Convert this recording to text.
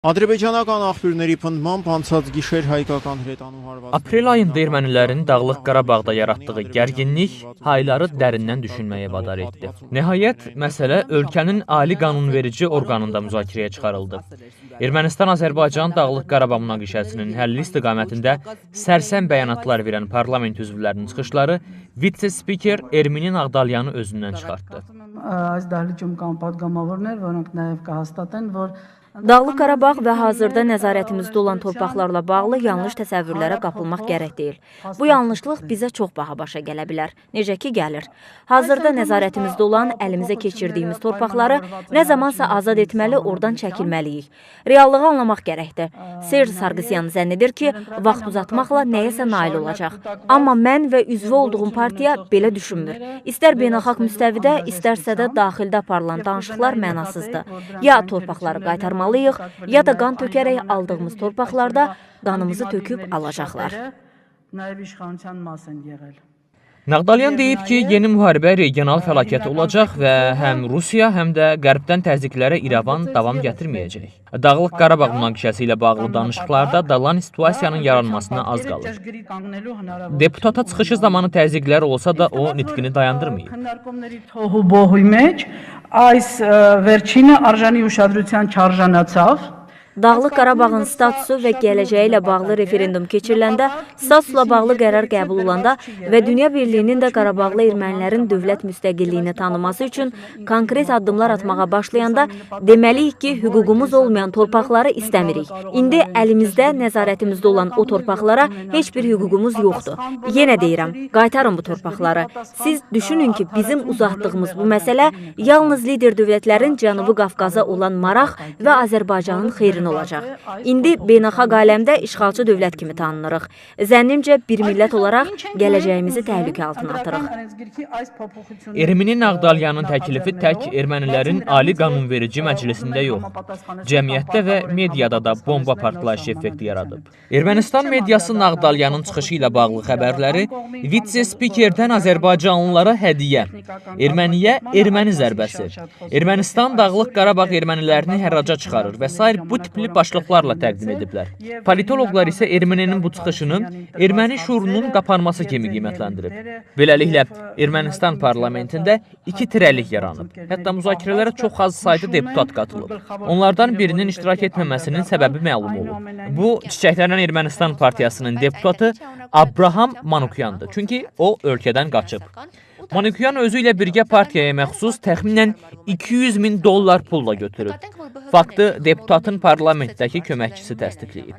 Ադրբեջանական աղբյուրների պնդմամբ անցած գիշեր հայկական հրետանու հարվածը Aprel ayında ermənilərin Dağlıq Qarabağda yaratdığı gərginlik hayları dərindən düşünməyə vadar etdi. Nəhayət, məsələ ölkənin ali qanunverici orqanında müzakirəyə çıxarıldı. Ermənistan-Azərbaycan Dağlıq Qarabağ münaqişəsinin həlli istiqamətində sərsəm bəyanatlar verən parlament üzvlərinin çıxışları vitse-spiker Erminin Ağdalyanı özündən çıxartdı. Այս դահլիճում կան պատգամավորներ, որոնք նաև կհաստատեն, որ Dağlıq Qarabağ və hazırda nəzarətimizdə olan torpaqlarla bağlı yanlış təsəvvürlərə qapılmaq gərək deyil. Bu yanlışlıq bizə çox baha başa gələ bilər. Necə ki, gəlir. Hazırda nəzarətimizdə olan, əlimizə keçirdiyimiz torpaqları nə zamansa azad etməli, oradan çəkilməliyik. Reallığı anlamaq gərəkdir. Serj Sargsyan zənn edir ki, vaxt uzatmaqla nəyəsə nail olacaq. Amma mən və üzvü olduğum partiya belə düşünmür. İstər beynəlxalq müstəvidə, istərsə də daxildə aparılan danışıqlar mənasızdır. Ya torpaqları qaytarmalıyıq, ya da qan tökərək aldığımız torpaqlarda qanımızı töküb alacaqlar. Nağdalyan deyib ki, yeni müharibə regional fəlakət olacaq və həm Rusiya, həm də qərbdən təzyiqlərə İrəvan davam gətirməyəcək. Dağlıq Qarabağ münaqişəsi ilə bağlı danışıqlarda dalan situasiyanın yaranmasına az qalır. Deputata çıxışı zamanı təzyiqlər olsa da o nitqini dayandırmayıb. Այս վերջինը արժանի ուշադրության չարժանացավ. Dağlıq Qarabağın statusu və gələcəyi ilə bağlı referendum keçiriləndə, statusla bağlı qərar qəbul olanda və Dünya Birliyinin də Qarabağlı ermənilərin dövlət müstəqilliyini tanıması üçün konkret addımlar atmağa başlayanda deməliyik ki, hüququmuz olmayan torpaqları istəmirik. İndi əlimizdə, nəzarətimizdə olan o torpaqlara heç bir hüququmuz yoxdur. Yenə deyirəm, qaytarın bu torpaqları. Siz düşünün ki, bizim uzatdığımız bu məsələ yalnız lider dövlətlərin Cənubi Qafqaza olan maraq və Azərbaycanın xeyrinə olacaq. İndi beynəlxalq aləmdə işğalçı dövlət kimi tanınırıq. Zənnimcə bir millət olaraq gələcəyimizi təhlükə altına atırıq. Erminin Ağdalyanın təklifi tək ermənilərin Ali Qanunverici Məclisində yox, cəmiyyətdə və mediada da bomba partlayışı effekti yaradıb. Ermənistan mediası Ağdalyanın çıxışı ilə bağlı xəbərləri vitse-spikerdən Azərbaycanlılara hədiyyə, erməniyə erməni zərbəsi, Ermənistan Dağlıq Qarabağ ermənilərini hərraca çıxarır və s. bu tipli başlıqlarla təqdim ediblər. Politoloqlar isə erməninin bu çıxışını erməni şuurunun qapanması kimi qiymətləndirib. Beləliklə, Ermənistan parlamentində 2 tirəlik yaranıb. Hətta müzakirələrə çox az sayda deputat qatılıb. Onlardan birinin iştirak etməməsinin səbəbi məlum olub. Bu, Çiçəklənən Ermənistan partiyasının deputatı Abraham Manukyandır. Çünki o, ölkədən qaçıb. Manukyan özü ilə birgə partiyaya məxsus təxminən $200.000 pulla götürüb. Faktı deputatın parlamentdəki köməkçisi təsdiqləyib.